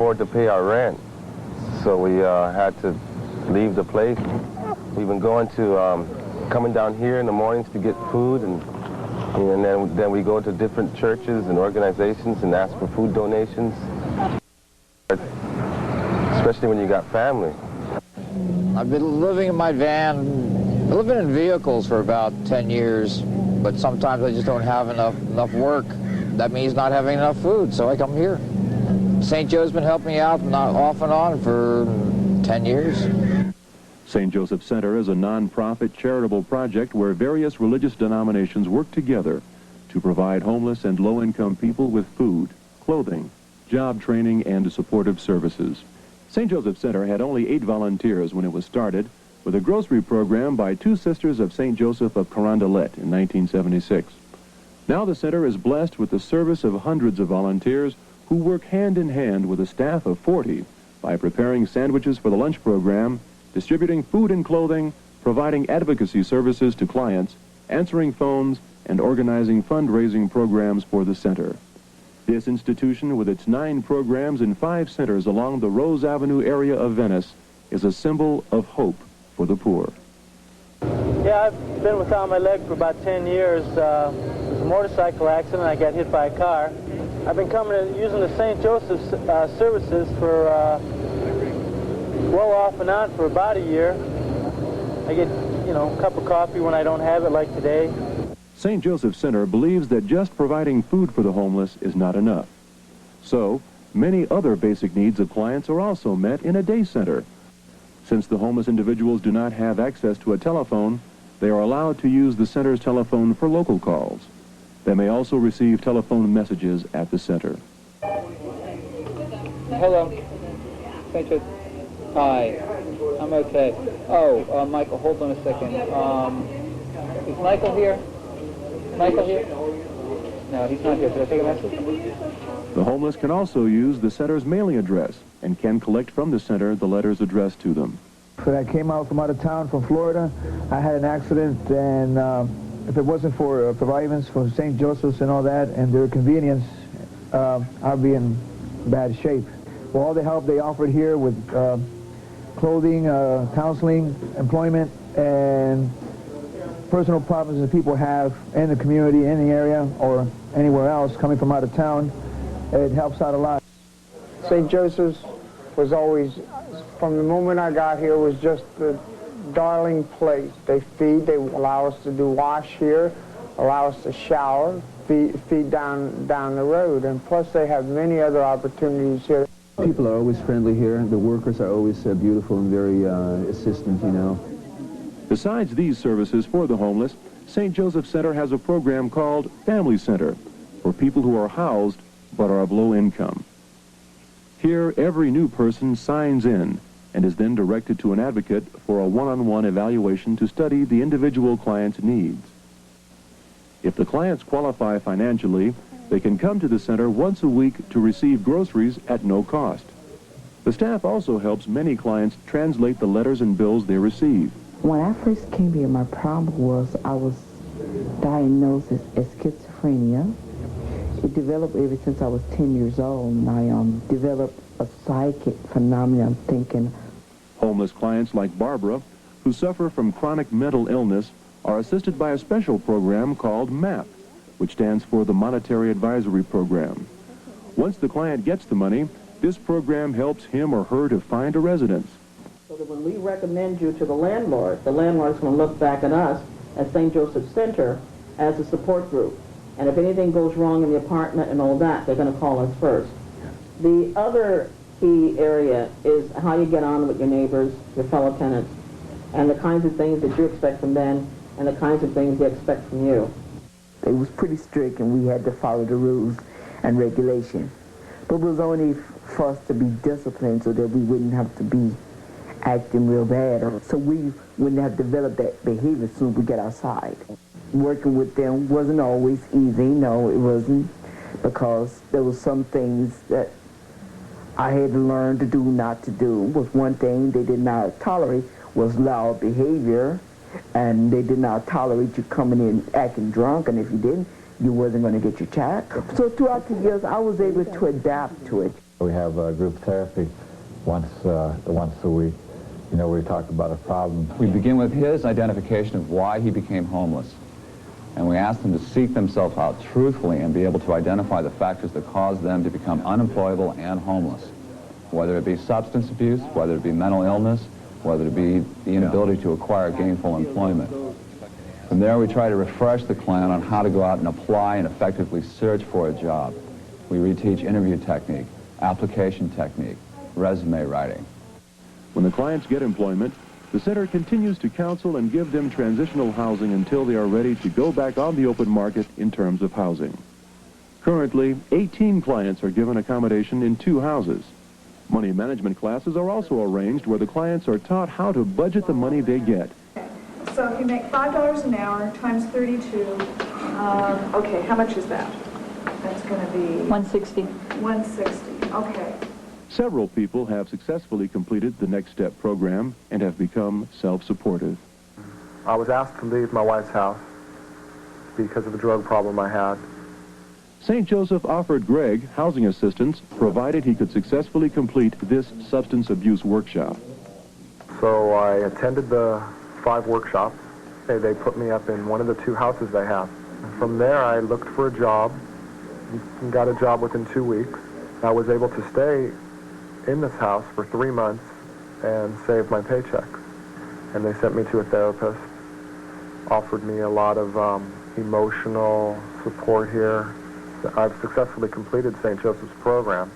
afford to pay our rent. So we had to leave the place. We've been going to, coming down here in the mornings to get food, and then we go to different churches and organizations and ask for food donations, especially when you got family. I've been living in my van, living in vehicles for about 10 years, but sometimes I just don't have enough work. That means not having enough food, so I come here. St. Joe's been helping me out off and on for 10 years. St. Joseph Center is a non-profit charitable project where various religious denominations work together to provide homeless and low-income people with food, clothing, job training, and supportive services. St. Joseph Center had only 8 volunteers when it was started, with a grocery program by 2 Sisters of St. Joseph of Carondelet in 1976. Now the center is blessed with the service of hundreds of volunteers who work hand in hand with a staff of 40 by preparing sandwiches for the lunch program, distributing food and clothing, providing advocacy services to clients, answering phones, and organizing fundraising programs for the center. This institution, with its 9 programs in 5 centers along the Rose Avenue area of Venice, is a symbol of hope for the poor. Yeah, I've been without my leg for about 10 years. It was a motorcycle accident. I got hit by a car. I've been using the St. Joseph's services for well off and on for about a year. I get, a cup of coffee when I don't have it, like today. St. Joseph Center believes that just providing food for the homeless is not enough. So, many other basic needs of clients are also met in a day center. Since the homeless individuals do not have access to a telephone, they are allowed to use the center's telephone for local calls. They may also receive telephone messages at the center. Hello. St. Joseph. Hi. I'm okay. Oh, Michael, hold on a second. Is Michael here? Michael here? No, he's not here. Did I take a message? The homeless can also use the center's mailing address and can collect from the center the letters addressed to them. When I came out of town from Florida, I had an accident, and if it wasn't for providence for St. Joseph's and all that and their convenience, I'd be in bad shape. Well, all the help they offered here with clothing, counseling, employment, and personal problems that people have in the community, in the area, or anywhere else coming from out of town, it helps out a lot. St. Joseph's was always, from the moment I got here, was just the darling place. They allow us to do wash here, allow us to shower, feed down the road, and plus they have many other opportunities here. People are always friendly here. The workers are always beautiful and very assistant, Besides these services for the homeless, St. Joseph Center has a program called Family Center for people who are housed but are of low income. Here, every new person signs in and is then directed to an advocate for a one-on-one evaluation to study the individual client's needs. If the clients qualify financially, they can come to the center once a week to receive groceries at no cost. The staff also helps many clients translate the letters and bills they receive. When I first came here, my problem was I was diagnosed as schizophrenia. It developed ever since I was 10 years old, and I developed a psychic phenomenon thinking. Homeless clients like Barbara, who suffer from chronic mental illness, are assisted by a special program called MAP, which stands for the Monetary Advisory Program. Once the client gets the money, this program helps him or her to find a residence. So that when we recommend you to the landlord's going to look back at us at St. Joseph Center as a support group. And if anything goes wrong in the apartment and all that, they're going to call us first. The other key area is how you get on with your neighbors, your fellow tenants, and the kinds of things that you expect from them and the kinds of things they expect from you. It was pretty strict, and we had to follow the rules and regulations. But it was only for us to be disciplined so that we wouldn't have to be acting real bad, or so we wouldn't have developed that behavior as soon as we get outside. Working with them wasn't always easy, no, it wasn't, because there was some things that I had to learn to do, not to do. Was one thing they did not tolerate was loud behavior, and they did not tolerate you coming in acting drunk, and if you didn't, you wasn't going to get your check. So throughout the years, I was able to adapt to it. We have group therapy once a week, you know, where we talk about a problem. We begin with his identification of why he became homeless. And we ask them to seek themselves out truthfully and be able to identify the factors that cause them to become unemployable and homeless, whether it be substance abuse, whether it be mental illness, whether it be the inability to acquire gainful employment. From there, we try to refresh the client on how to go out and apply and effectively search for a job. We reteach interview technique, application technique, resume writing. When the clients get employment, the center continues to counsel and give them transitional housing until they are ready to go back on the open market in terms of housing. Currently, 18 clients are given accommodation in 2 houses. Money management classes are also arranged where the clients are taught how to budget the money they get. So if you make $5 an hour times 32, okay, how much is that? That's going to be... $160. $160, okay. Several people have successfully completed the Next Step program and have become self-supportive. I was asked to leave my wife's house because of a drug problem I had. St. Joseph offered Greg housing assistance provided he could successfully complete this substance abuse workshop. So I attended the 5 workshops. They put me up in one of the 2 houses they have. From there, I looked for a job and got a job within 2 weeks. I was able to stay in this house for 3 months and save my paychecks. And they sent me to a therapist, offered me a lot of emotional support here. I've successfully completed St. Joseph's program,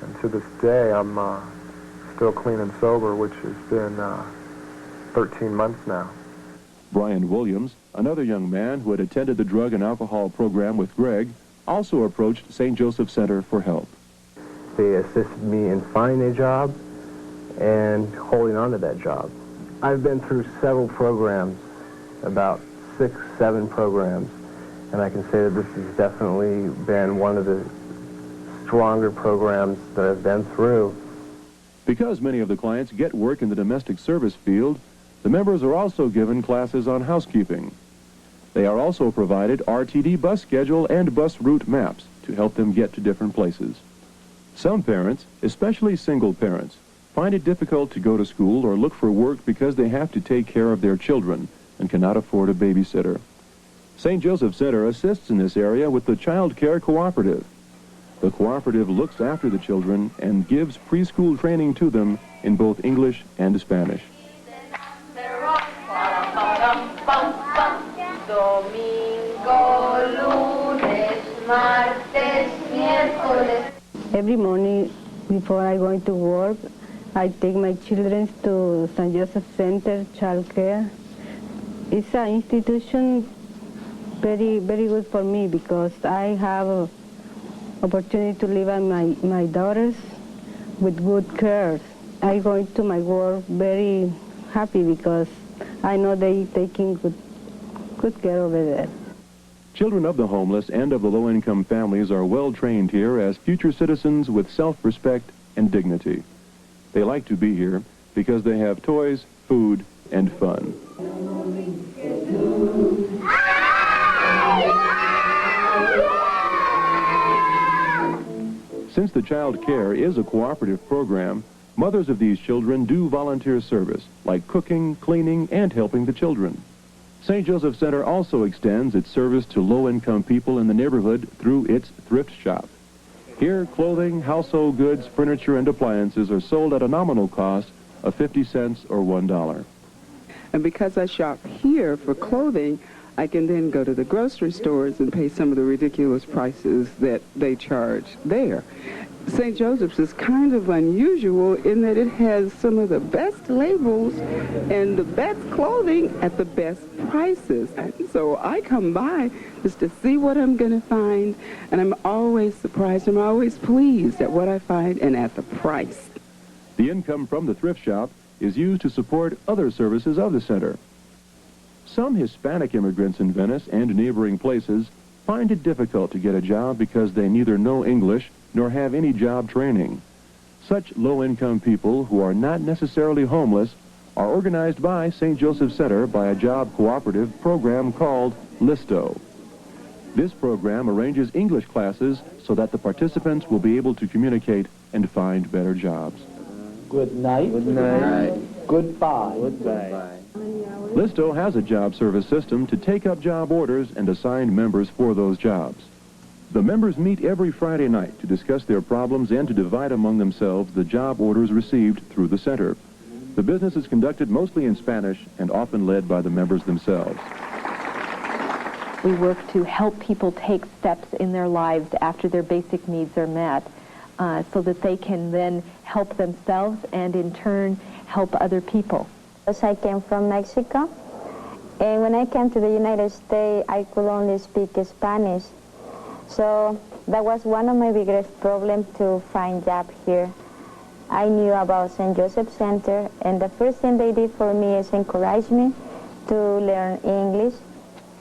and to this day I'm still clean and sober, which has been 13 months now. Brian Williams, another young man who had attended the drug and alcohol program with Greg, also approached St. Joseph Center for help. They assisted me in finding a job and holding on to that job. I've been through several programs, about 6, 7 programs, and I can say that this has definitely been one of the stronger programs that I've been through. Because many of the clients get work in the domestic service field, the members are also given classes on housekeeping. They are also provided RTD bus schedule and bus route maps to help them get to different places. Some parents, especially single parents, find it difficult to go to school or look for work because they have to take care of their children and cannot afford a babysitter. St. Joseph Center assists in this area with the Child Care Cooperative. The cooperative looks after the children and gives preschool training to them in both English and Spanish. Every morning before I go to work, I take my children to St. Joseph Center Child Care. It's an institution very good for me because I have an opportunity to live with my daughters with good care. I go into my work very happy because I know they taking good care over there. Children of the homeless and of the low-income families are well trained here as future citizens with self-respect and dignity. They like to be here because they have toys, food, and fun. Since the Child Care is a cooperative program, mothers of these children do volunteer service, like cooking, cleaning, and helping the children. St. Joseph Center also extends its service to low-income people in the neighborhood through its thrift shop. Here, clothing, household goods, furniture, and appliances are sold at a nominal cost of 50 cents or $1. And because I shop here for clothing, I can then go to the grocery stores and pay some of the ridiculous prices that they charge there. St. Joseph's is kind of unusual in that it has some of the best labels and the best clothing at the best prices. So I come by just to see what I'm going to find, and I'm always surprised. I'm always pleased at what I find and at the price. The income from the thrift shop is used to support other services of the center. Some Hispanic immigrants in Venice and neighboring places find it difficult to get a job because they neither know English nor have any job training. Such low-income people who are not necessarily homeless are organized by St. Joseph Center by a job cooperative program called LISTO. This program arranges English classes so that the participants will be able to communicate and find better jobs. Good night. Good night. Goodbye. Goodbye. Listo has a job service system to take up job orders and assign members for those jobs. The members meet every Friday night to discuss their problems and to divide among themselves the job orders received through the center. The business is conducted mostly in Spanish and often led by the members themselves. We work to help people take steps in their lives after their basic needs are met, so that they can then help themselves and in turn help other people. I came from Mexico, and when I came to the United States, I could only speak Spanish. So that was one of my biggest problems to find job here. I knew about St. Joseph Center, and the first thing they did for me is encourage me to learn English.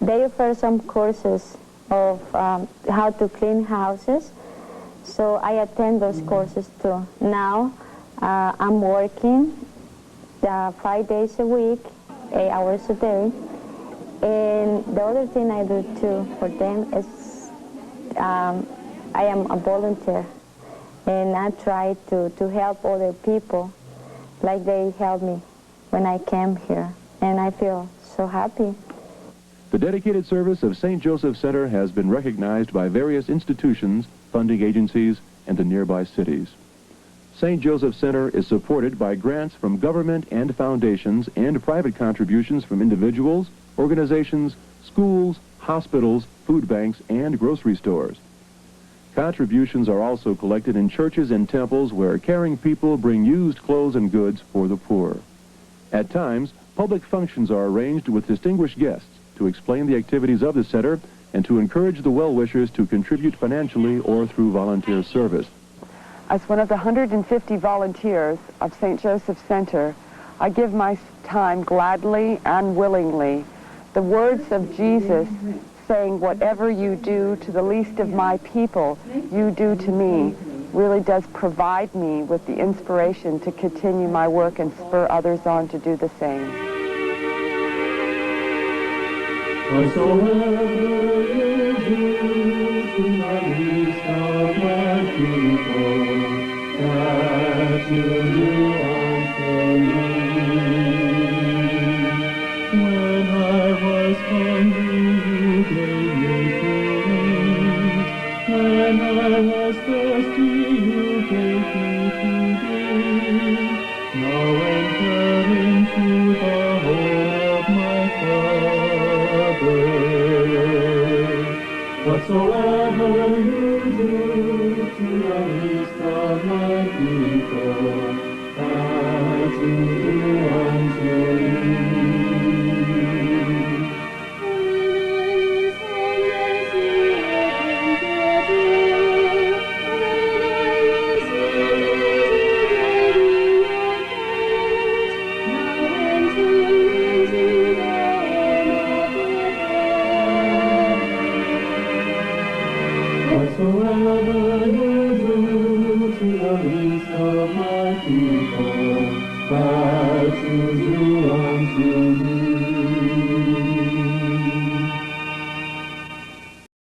They offer some courses of how to clean houses, so I attend those courses too. Now I'm working 5 days a week, 8 hours a day, and the other thing I do too for them is I am a volunteer, and I try to help other people like they helped me when I came here, and I feel so happy. The dedicated service of St. Joseph Center has been recognized by various institutions, funding agencies, and the nearby cities. St. Joseph Center is supported by grants from government and foundations and private contributions from individuals, organizations, schools, hospitals, food banks, and grocery stores. Contributions are also collected in churches and temples where caring people bring used clothes and goods for the poor. At times, public functions are arranged with distinguished guests to explain the activities of the center and to encourage the well-wishers to contribute financially or through volunteer service. As one of the 150 volunteers of St. Joseph Center, I give my time gladly and willingly. The words of Jesus saying, "Whatever you do to the least of my people, you do to me," really does provide me with the inspiration to continue my work and spur others on to do the same. Whatsoever you do to the least of my people, that you do unto me. When I was hungry, you gave me to eat. When I was thirsty, you gave me to drink. Now enter into the home of my Father. Whatsoever you do to the least of my people, that you do unto me. Whatsoever you do to the least of my people, that you do